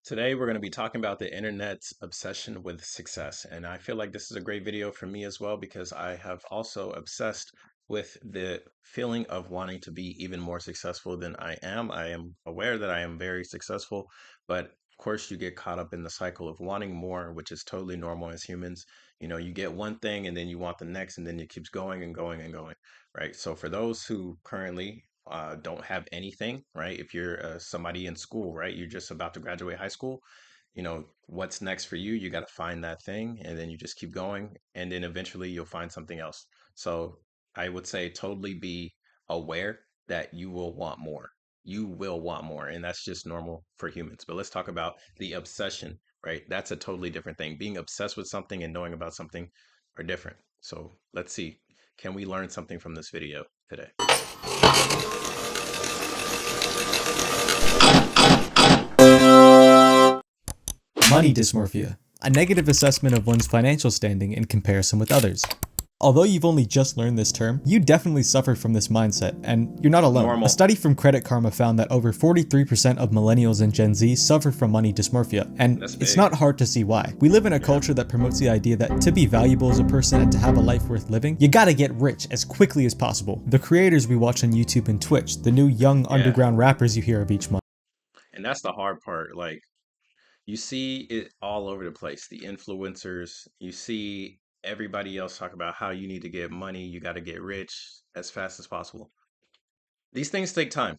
Today, we're going to be talking about the internet's obsession with success. And I feel like this is a great video for me as well because I have also obsessed with the feeling of wanting to be even more successful than I am. I am aware that I am very successful, but of course, you get caught up in the cycle of wanting more, which is totally normal as humans. You know, you get one thing and then you want the next, and then it keeps going and going and going, right? So, for those who currently don't have anything, right? If you're somebody in school, right? You're just about to graduate high school, you know, what's next for you? You got to find that thing and then you just keep going. And then eventually you'll find something else. So I would say totally be aware that you will want more. You will want more. And that's just normal for humans. But let's talk about the obsession, right? That's a totally different thing. Being obsessed with something and knowing about something are different. So let's see. Can we learn something from this video today? Money dysmorphia, a negative assessment of one's financial standing in comparison with others. Although you've only just learned this term, you definitely suffer from this mindset, and you're not alone. Normal. A study from Credit Karma found that over 43% of millennials and Gen Z suffer from money dysmorphia, and it's not hard to see why. We live in a culture that promotes the idea that to be valuable as a person and to have a life worth living, you gotta get rich as quickly as possible. The creators we watch on YouTube and Twitch, the new young underground rappers you hear of each month. And that's the hard part. Like, you see it all over the place. The influencers, you see everybody else talk about how you need to get money, you got to get rich as fast as possible. These things take time,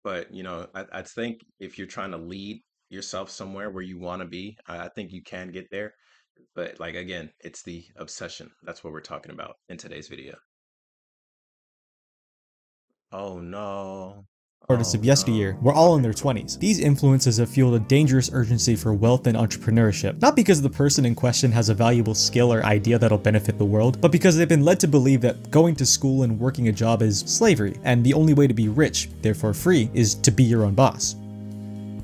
but you know, I think if you're trying to lead yourself somewhere where you want to be, I think you can get there. But like again, it's the obsession. That's what we're talking about in today's video. Oh no. Artists Oh of yesteryear were all in their 20s. These influences have fueled a dangerous urgency for wealth and entrepreneurship, not because the person in question has a valuable skill or idea that'll benefit the world, but because they've been led to believe that going to school and working a job is slavery, and the only way to be rich, therefore free, is to be your own boss.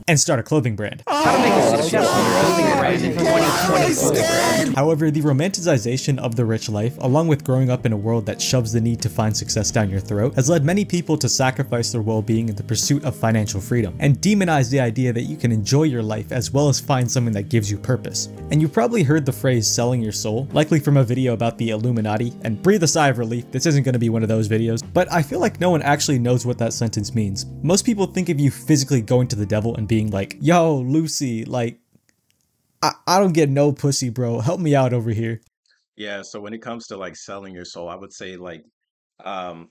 And start a clothing brand. How to make a successful clothing brand in 2020. However, the romanticization of the rich life, along with growing up in a world that shoves the need to find success down your throat, has led many people to sacrifice their well-being in the pursuit of financial freedom, and demonize the idea that you can enjoy your life as well as find something that gives you purpose. And you probably heard the phrase selling your soul, likely from a video about the Illuminati, and breathe a sigh of relief, this isn't going to be one of those videos, but I feel like no one actually knows what that sentence means. Most people think of you physically going to the devil and being like, yo, Lucy, like, I don't get no pussy, bro. Help me out over here. Yeah, so when it comes to like selling your soul, I would say like um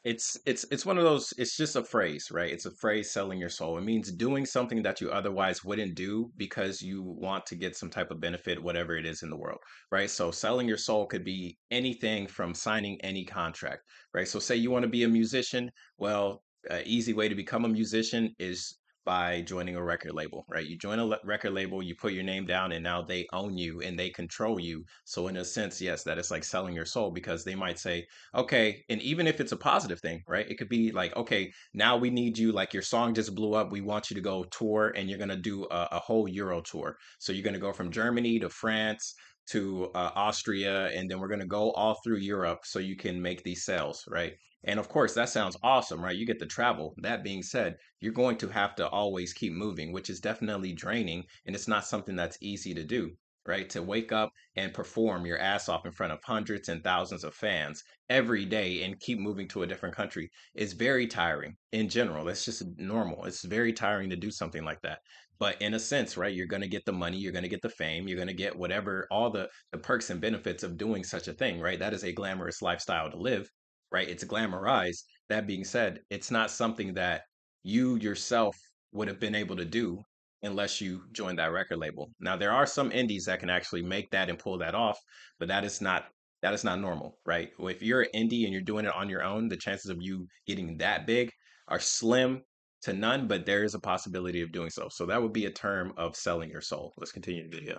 it's one of those, it's just a phrase, right? It's a phrase, selling your soul. It means doing something that you otherwise wouldn't do because you want to get some type of benefit, whatever it is in the world, right? So selling your soul could be anything from signing any contract, right? So say you want to be a musician, well, an easy way to become a musician is by joining a record label, right? You join a record label, you put your name down, and now they own you and they control you. So in a sense, yes, that is like selling your soul, because they might say, okay, and even if it's a positive thing, right? It could be like, okay, now we need you, like your song just blew up. We want you to go tour, and you're going to do a whole Euro tour. So you're going to go from Germany to France to Austria, and then we're going to go all through Europe so you can make these sales, right? And of course, that sounds awesome, right? You get to travel. That being said, you're going to have to always keep moving, which is definitely draining. And it's not something that's easy to do, right? To wake up and perform your ass off in front of hundreds and thousands of fans every day and keep moving to a different country is very tiring in general. That's just normal. It's very tiring to do something like that. But in a sense, right, you're going to get the money, you're going to get the fame, you're going to get whatever, all the perks and benefits of doing such a thing, right? That is a glamorous lifestyle to live, right? It's glamorized. That being said, it's not something that you yourself would have been able to do unless you join that record label. Now there are some indies that can actually make that and pull that off, but that is not normal, right? If you're an indie and you're doing it on your own, the chances of you getting that big are slim to none, but there is a possibility of doing so. So that would be a term of selling your soul. Let's continue the video.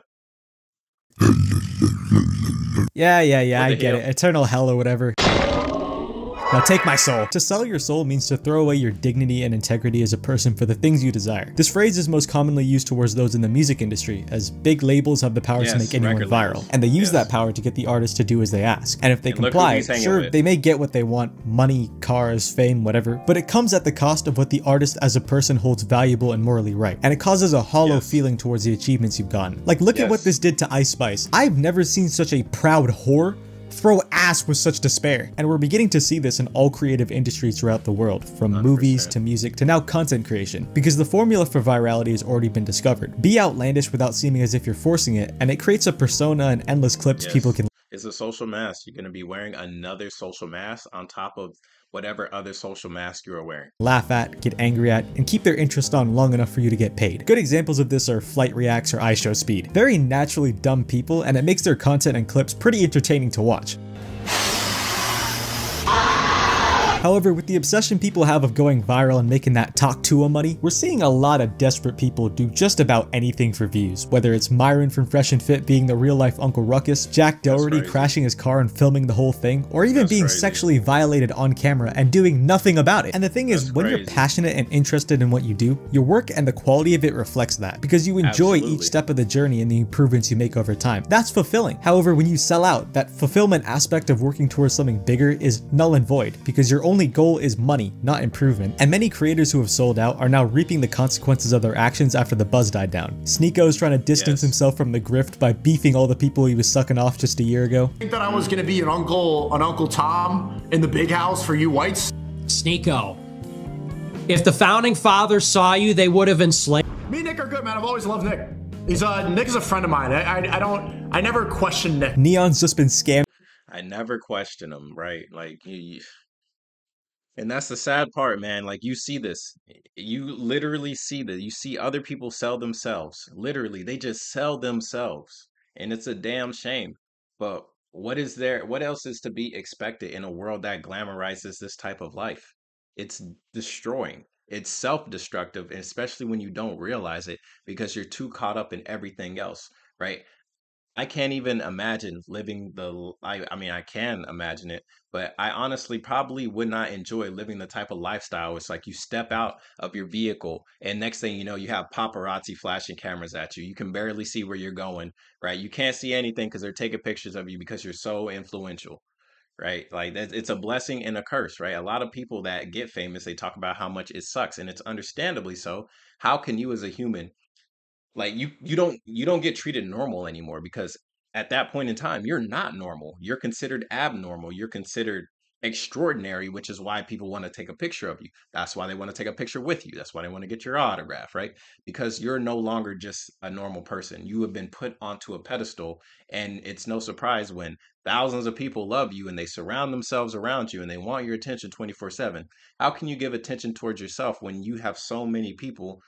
Yeah, What I the get hell? it. Eternal hell or whatever. Now take my soul. To sell your soul means to throw away your dignity and integrity as a person for the things you desire. This phrase is most commonly used towards those in the music industry, as big labels have the power to make anyone viral, and they use that power to get the artist to do as they ask. And if they comply, sure, they may get what they want, money, cars, fame, whatever, but it comes at the cost of what the artist as a person holds valuable and morally right, and it causes a hollow feeling towards the achievements you've gotten. Like, look at what this did to Ice Spice. I've never seen such a proud whore throw ass with such despair. And we're beginning to see this in all creative industries throughout the world, from 100%. Movies to music to now content creation, because the formula for virality has already been discovered. Be outlandish without seeming as if you're forcing it, and it creates a persona and endless clips people can. It's a social mask. You're going to be wearing another social mask on top of whatever other social mask you are wearing. Laugh at, get angry at, and keep their interest on long enough for you to get paid. Good examples of this are Flight Reacts or iShowSpeed. Very naturally dumb people, and it makes their content and clips pretty entertaining to watch. However, with the obsession people have of going viral and making that talk to money, we're seeing a lot of desperate people do just about anything for views. Whether it's Myron from Fresh and Fit being the real-life Uncle Ruckus, Jack Doherty crashing his car and filming the whole thing, or even being sexually violated on camera and doing nothing about it. And the thing is, when you're passionate and interested in what you do, your work and the quality of it reflects that, because you enjoy each step of the journey and the improvements you make over time. That's fulfilling. However, when you sell out, that fulfillment aspect of working towards something bigger is null and void, because your only goal is money, not improvement. And many creators who have sold out are now reaping the consequences of their actions after the buzz died down. Sneeko's trying to distance himself from the grift by beefing all the people he was sucking off just a year ago. I think that I was gonna be an Uncle Tom in the big house for you whites. Sneeko, if the founding fathers saw you, they would have enslaved. Me and Nick are good, man. I've always loved Nick. Nick is a friend of mine. I never question Nick. Neon's just been scammed. I never question him, right? Like, and that's the sad part, man. Like, you see this. You literally see that. You see other people sell themselves. Literally, they just sell themselves. And it's a damn shame. But what else is to be expected in a world that glamorizes this type of life? It's destroying. It's self-destructive, and especially when you don't realize it because you're too caught up in everything else, right? I can't even imagine living I mean, I can imagine it, but I honestly probably would not enjoy living the type of lifestyle. It's like you step out of your vehicle and next thing you know, you have paparazzi flashing cameras at you. You can barely see where you're going, right? You can't see anything because they're taking pictures of you because you're so influential, right? Like it's a blessing and a curse, right? A lot of people that get famous, they talk about how much it sucks, and it's understandably so. How can you as a human, like, you don't get treated normal anymore, because at that point in time you're not normal, you're considered abnormal, you're considered extraordinary, which is why people want to take a picture of you. That's why they want to take a picture with you. That's why they want to get your autograph, right? Because you're no longer just a normal person. You have been put onto a pedestal, and it's no surprise when thousands of people love you and they surround themselves around you and they want your attention 24/7. How can you give attention towards yourself when you have so many people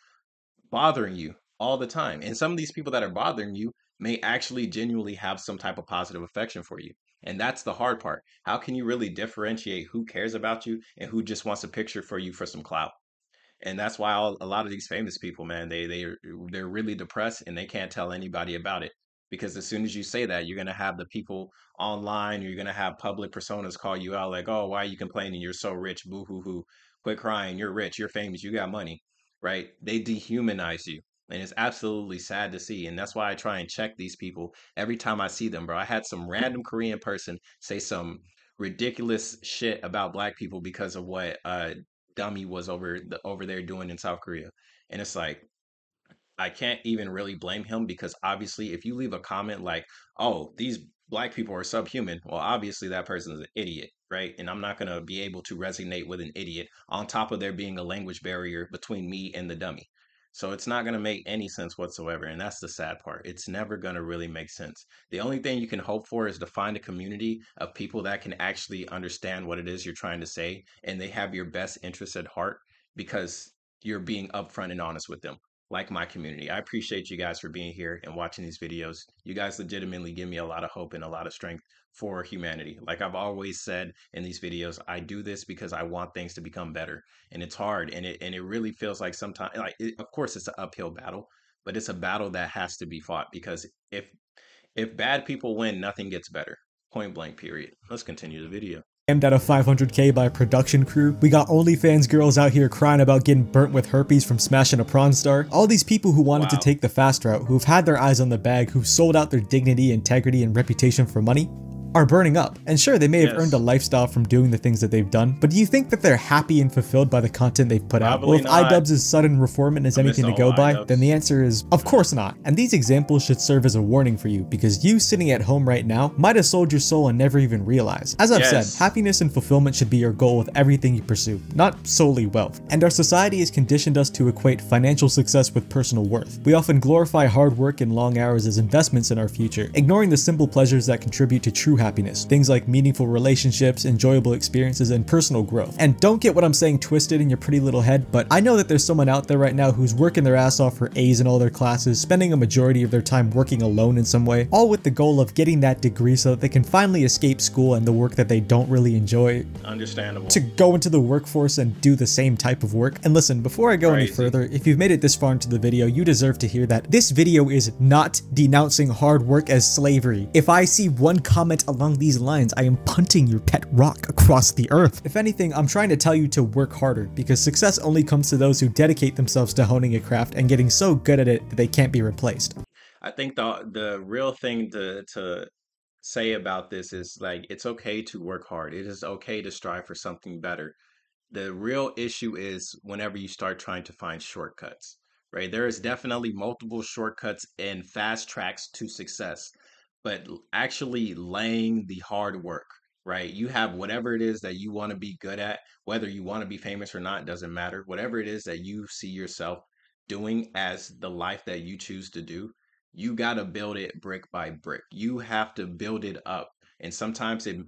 bothering you all the time? And some of these people that are bothering you may actually genuinely have some type of positive affection for you. And that's the hard part. How can you really differentiate who cares about you and who just wants a picture for you for some clout? And that's why a lot of these famous people, man, they're really depressed and they can't tell anybody about it. Because as soon as you say that, you're gonna have the people online, you're gonna have public personas call you out like, "Oh, why are you complaining? You're so rich, boo hoo hoo. Quit crying. You're rich. You're famous. You got money." Right? They dehumanize you, and it's absolutely sad to see. And that's why I try and check these people every time I see them, bro. I had some random Korean person say some ridiculous shit about black people because of what dummy was over there doing in South Korea. And it's like, I can't even really blame him, because obviously if you leave a comment like, "Oh, these black people are subhuman," well, obviously that person is an idiot, right? And I'm not going to be able to resonate with an idiot on top of there being a language barrier between me and the dummy. So it's not going to make any sense whatsoever. And that's the sad part. It's never going to really make sense. The only thing you can hope for is to find a community of people that can actually understand what it is you're trying to say, and they have your best interest at heart, because you're being upfront and honest with them, like my community. I appreciate you guys for being here and watching these videos. You guys legitimately give me a lot of hope and a lot of strength for humanity. Like I've always said in these videos, I do this because I want things to become better. And it's hard, and it really feels like sometimes, like of course it's an uphill battle, but it's a battle that has to be fought, because if bad people win, nothing gets better. Point blank period. Let's continue the video. scammed out of 500k by a production crew. We got OnlyFans girls out here crying about getting burnt with herpes from smashing a prawn star. All these people who wanted to take the fast route, who've had their eyes on the bag, who've sold out their dignity, integrity, and reputation for money, are burning up. And sure, they may have earned a lifestyle from doing the things that they've done, but do you think that they're happy and fulfilled by the content they've put out? Well, if iDubbbz' sudden reformment is anything to go by, then the answer is, of course not. And these examples should serve as a warning for you, because you sitting at home right now might have sold your soul and never even realized. As I've said, happiness and fulfillment should be your goal with everything you pursue, not solely wealth. And our society has conditioned us to equate financial success with personal worth. We often glorify hard work and long hours as investments in our future, ignoring the simple pleasures that contribute to true happiness, things like meaningful relationships, enjoyable experiences, and personal growth. And don't get what I'm saying twisted in your pretty little head, but I know that there's someone out there right now who's working their ass off for A's in all their classes, spending a majority of their time working alone in some way, all with the goal of getting that degree so that they can finally escape school and the work that they don't really enjoy. Understandable. To go into the workforce and do the same type of work. And listen, before I go any further, if you've made it this far into the video, you deserve to hear that this video is not denouncing hard work as slavery. If I see one comment along these lines, I am punting your pet rock across the earth. If anything, I'm trying to tell you to work harder, because success only comes to those who dedicate themselves to honing a craft and getting so good at it that they can't be replaced. I think the real thing to say about this is, like, it's okay to work hard. It is okay to strive for something better. The real issue is whenever you start trying to find shortcuts, right? There is definitely multiple shortcuts and fast tracks to success, but actually laying the hard work, right? You have whatever it is that you want to be good at, whether you want to be famous or not, doesn't matter. Whatever it is that you see yourself doing as the life that you choose to do, you got to build it brick by brick. You have to build it up. And sometimes and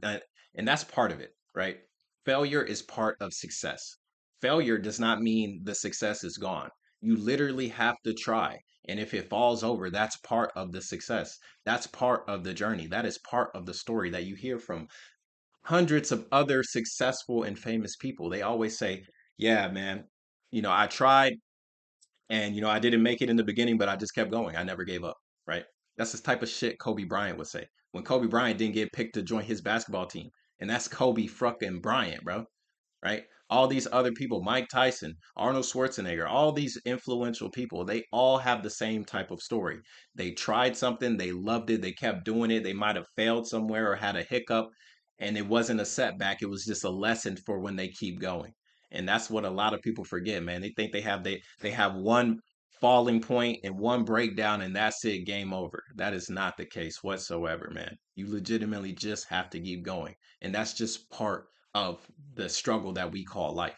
that's part of it, right? Failure is part of success. Failure does not mean the success is gone. You literally have to try. And if it falls over, that's part of the success. That's part of the journey. That is part of the story that you hear from hundreds of other successful and famous people. They always say, yeah, man, I tried and, I didn't make it in the beginning, but I just kept going. I never gave up, right? That's the type of shit Kobe Bryant would say. When Kobe Bryant didn't get picked to join his basketball team. And that's Kobe fucking Bryant, bro, right? All these other people, Mike Tyson, Arnold Schwarzenegger, all these influential people, they all have the same type of story. They tried something, they loved it, they kept doing it. They might have failed somewhere or had a hiccup, and it wasn't a setback. It was just a lesson for when they keep going. And that's what a lot of people forget, man. They think they have one falling point and one breakdown, and that's it, game over. That is not the case whatsoever, man. You legitimately just have to keep going. And that's just part of the struggle that we call life,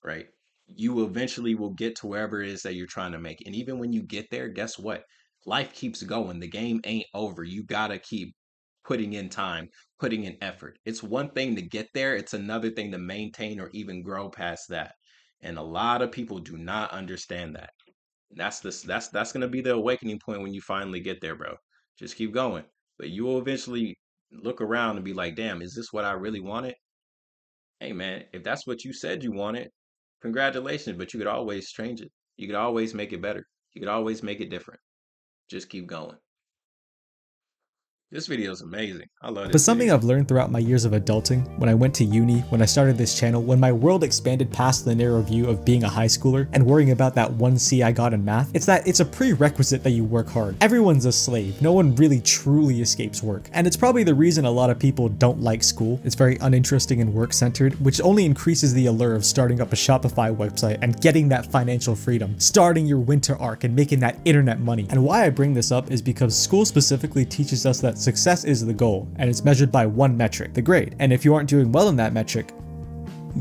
right? You eventually will get to wherever it is that you're trying to make. And even when you get there, guess what? Life keeps going. The game ain't over. You gotta keep putting in time, putting in effort. It's one thing to get there. It's another thing to maintain or even grow past that. And a lot of people do not understand that. That's going to be the awakening point when you finally get there, bro. Just keep going. But you will eventually look around and be like, damn, is this what I really wanted? Hey, man, if that's what you said you wanted, congratulations, but you could always change it. You could always make it better. You could always make it different. Just keep going. This video is amazing. I love it. But something I've learned throughout my years of adulting, when I went to uni, when I started this channel, when my world expanded past the narrow view of being a high schooler and worrying about that 1 C I got in math, it's that it's a prerequisite that you work hard. Everyone's a slave. No one really truly escapes work. And it's probably the reason a lot of people don't like school. It's very uninteresting and work-centered, which only increases the allure of starting up a Shopify website and getting that financial freedom, starting your winter arc and making that internet money. And why I bring this up is because school specifically teaches us that success is the goal, and it's measured by one metric, the grade. And if you aren't doing well in that metric,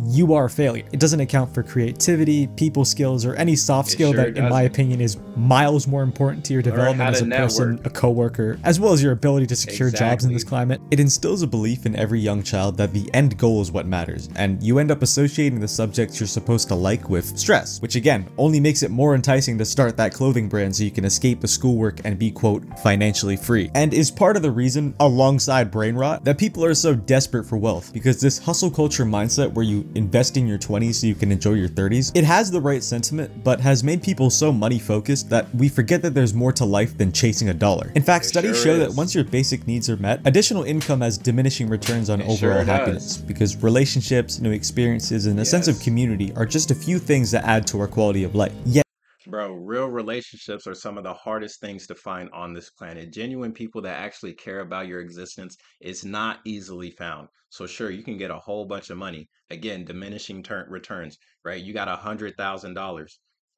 you are a failure. It doesn't account for creativity, people skills, or any soft skill that, in my opinion, is miles more important to your development as a person, a coworker, as well as your ability to secure jobs in this climate. It instills a belief in every young child that the end goal is what matters, and you end up associating the subjects you're supposed to like with stress, which again, only makes it more enticing to start that clothing brand so you can escape the schoolwork and be, quote, financially free. And is part of the reason, alongside brain rot, that people are so desperate for wealth, because this hustle culture mindset where you to invest in your 20s so you can enjoy your 30s, it has the right sentiment, but has made people so money focused that we forget that there's more to life than chasing a dollar. In fact, studies show that once your basic needs are met, additional income has diminishing returns on overall happiness, because relationships, new experiences, and a sense of community are just a few things that add to our quality of life. Yet, bro, real relationships are some of the hardest things to find on this planet. Genuine people that actually care about your existence is not easily found. So sure, you can get a whole bunch of money. Again, diminishing returns, right? You got $100,000.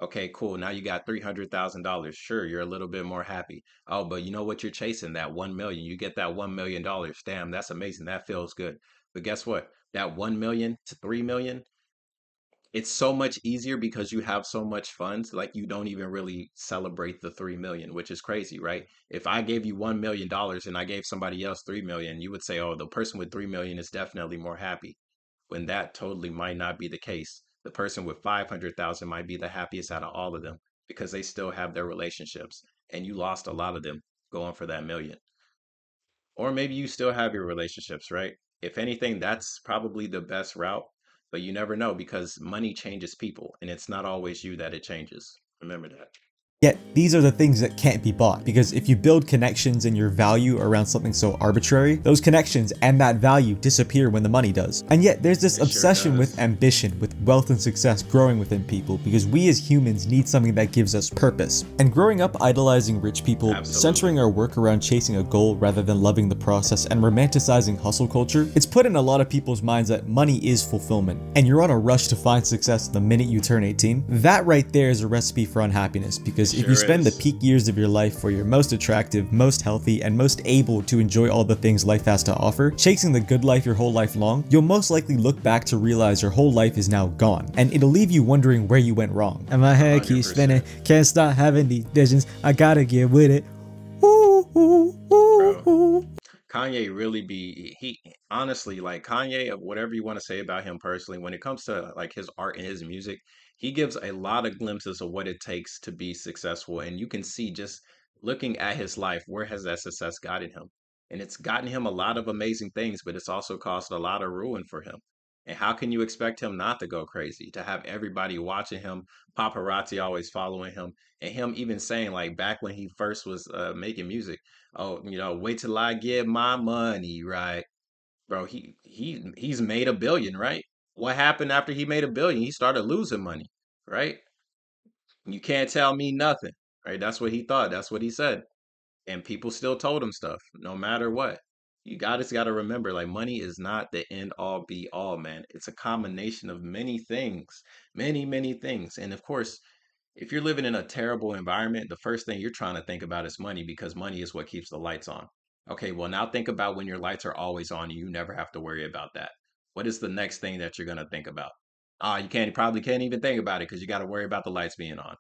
Okay, cool. Now you got $300,000. Sure, you're a little bit more happy. Oh, but you know what you're chasing? That 1 million. You get that $1 million. Damn, that's amazing. That feels good. But guess what? That 1 million to 3 million, it's so much easier because you have so much funds. Like you don't even really celebrate the 3 million, which is crazy, right? If I gave you $1 million and I gave somebody else 3 million, you would say, oh, the person with 3 million is definitely more happy, when that totally might not be the case. The person with 500,000 might be the happiest out of all of them because they still have their relationships, and you lost a lot of them going for that million. Or maybe you still have your relationships, right? If anything, that's probably the best route, but you never know because money changes people, and it's not always you that it changes. Remember that. Yet, these are the things that can't be bought, because if you build connections and your value around something so arbitrary, those connections and that value disappear when the money does. And yet, there's this obsession with ambition, with wealth and success growing within people, because we as humans need something that gives us purpose. And growing up idolizing rich people, centering our work around chasing a goal rather than loving the process and romanticizing hustle culture, it's put in a lot of people's minds that money is fulfillment, and you're on a rush to find success the minute you turn 18. That right there is a recipe for unhappiness, because if you spend the peak years of your life where you're most attractive, most healthy, and most able to enjoy all the things life has to offer, chasing the good life your whole life long, you'll most likely look back to realize your whole life is now gone, and it'll leave you wondering where you went wrong. And my head keeps spinning, can't stop having these visions, I gotta get with it. Ooh, ooh, ooh, ooh. Kanye really he honestly, like Kanye, whatever you want to say about him personally, when it comes to like his art and his music, he gives a lot of glimpses of what it takes to be successful. And you can see just looking at his life, where has that success gotten him? And it's gotten him a lot of amazing things, but it's also caused a lot of ruin for him. And how can you expect him not to go crazy, to have everybody watching him, paparazzi always following him, and him even saying, like, back when he first was making music, oh, wait till I get my money, right? Bro, he's made 1 billion, right? What happened after he made 1 billion? He started losing money, right? You can't tell me nothing, right? That's what he thought. That's what he said. And people still told him stuff, no matter what. You just got to remember, like, money is not the end all be all, man. It's a combination of many things, many, many things. And of course, if you're living in a terrible environment, the first thing you're trying to think about is money, because money is what keeps the lights on. Okay, well, now think about when your lights are always on and you never have to worry about that. What is the next thing that you're going to think about? You probably can't even think about it because you got to worry about the lights being on.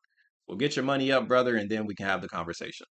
Well, get your money up, brother, and then we can have the conversation.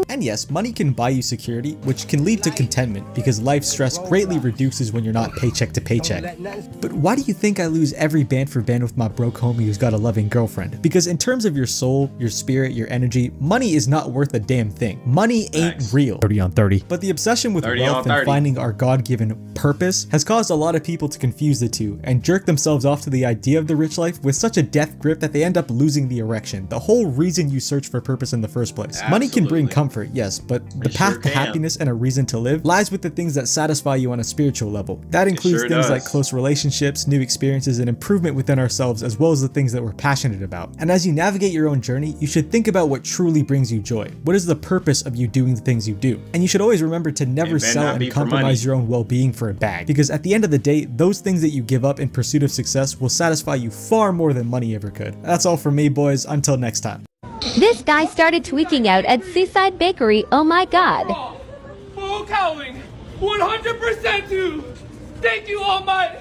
And yes, money can buy you security, which can lead to contentment because life stress greatly reduces when you're not paycheck to paycheck. But why do you think I lose every band for band with my broke homie who's got a loving girlfriend? Because in terms of your soul, your spirit, your energy, money is not worth a damn thing. Money ain't real. 30 on 30. But the obsession with wealth and finding our God-given purpose has caused a lot of people to confuse the two and jerk themselves off to the idea of the rich life with such a death grip that they end up losing the erection, the whole reason you search for purpose in the first place. Money can bring comfort, yes, but the path to happiness and a reason to live lies with the things that satisfy you on a spiritual level. That includes things like close relationships, new experiences, and improvement within ourselves, as well as the things that we're passionate about. And as you navigate your own journey, you should think about what truly brings you joy. What is the purpose of you doing the things you do? And you should always remember to never sell and compromise your own well-being for a bag, because at the end of the day, those things that you give up in pursuit of success will satisfy you far more than money ever could. That's all from me, boys. Until next time. This guy started tweaking out at Seaside Bakery. Oh my god. Full cowling. 100% to. Thank you, Almighty.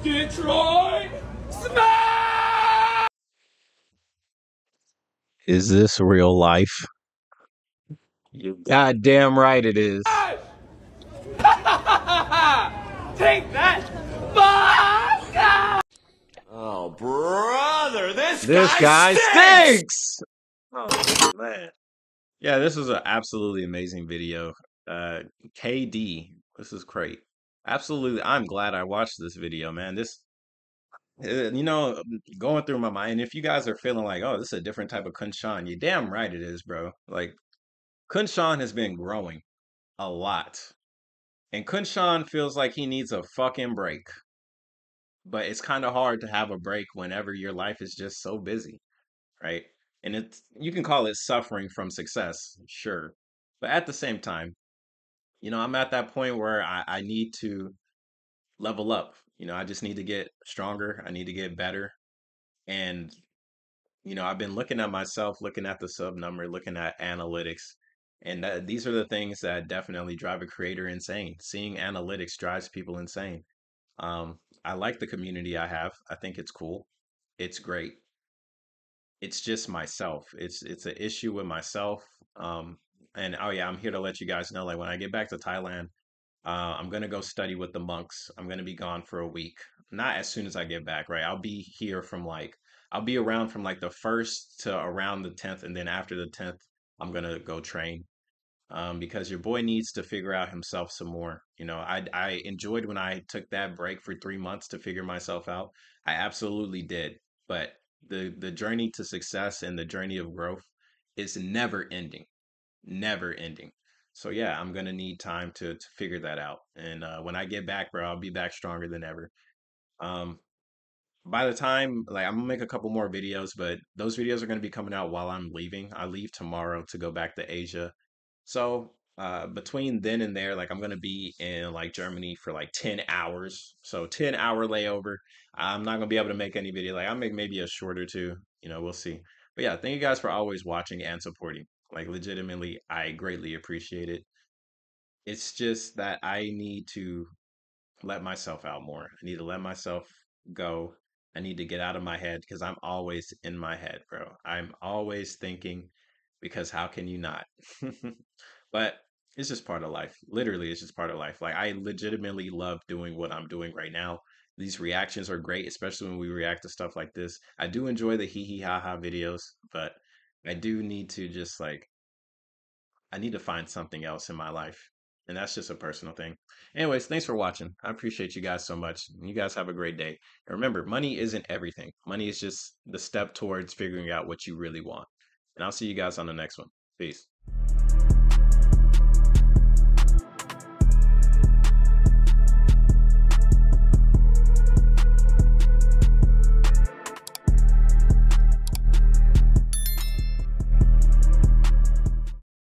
Detroit Smash! Is this real life? You goddamn right it is. Take that. Fuck! Oh, brother, this guy stinks! Oh, man. Yeah, this is an absolutely amazing video. Kaedee, this is great. Absolutely. I'm glad I watched this video, man. This, going through my mind, if you guys are feeling like, oh, this is a different type of KhunShawn, you're damn right it is, bro. Like, KhunShawn has been growing a lot. And KhunShawn feels like he needs a fucking break. But it's kind of hard to have a break whenever your life is just so busy, right? And it's you can call it suffering from success, sure. But at the same time, I'm at that point where I need to level up. I just need to get stronger. I need to get better. And, I've been looking at myself, looking at the sub number, looking at analytics. And these are the things that definitely drive a creator insane. Seeing analytics drives people insane. I like the community I have. I think it's cool. It's great. It's just myself. It's an issue with myself. Um, and oh yeah, I'm here to let you guys know, like when I get back to Thailand, I'm gonna go study with the monks. I'm gonna be gone for a week. Not as soon as I get back, right? I'll be around from like the first to around the 10th, and then after the 10th, I'm gonna go train. Because your boy needs to figure out himself some more. I enjoyed when I took that break for 3 months to figure myself out. I absolutely did. But the journey to success and the journey of growth is never ending, never ending. So yeah, I'm gonna need time to figure that out. And when I get back, bro, I'll be back stronger than ever. Um, by the time, like, I'm gonna make a couple more videos, but those videos are gonna be coming out while I'm leaving. I leave tomorrow to go back to Asia. So between then and there, like I'm gonna be in like Germany for like 10 hours. So 10-hour layover. I'm not gonna be able to make any video. Like I'll make maybe a short or two. We'll see. But yeah, thank you guys for always watching and supporting. Like legitimately, I greatly appreciate it. It's just that I need to let myself out more. I need to let myself go. I need to get out of my head because I'm always in my head, bro. I'm always thinking because how can you not? But it's just part of life. Literally, it's just part of life. Like I legitimately love doing what I'm doing right now. These reactions are great, especially when we react to stuff like this. I do enjoy the hee hee ha ha videos, but I do need to just like I need to find something else in my life. And that's just a personal thing. Anyways, thanks for watching. I appreciate you guys so much. You guys have a great day. And remember, money isn't everything. Money is just the step towards figuring out what you really want. And I'll see you guys on the next one. Peace.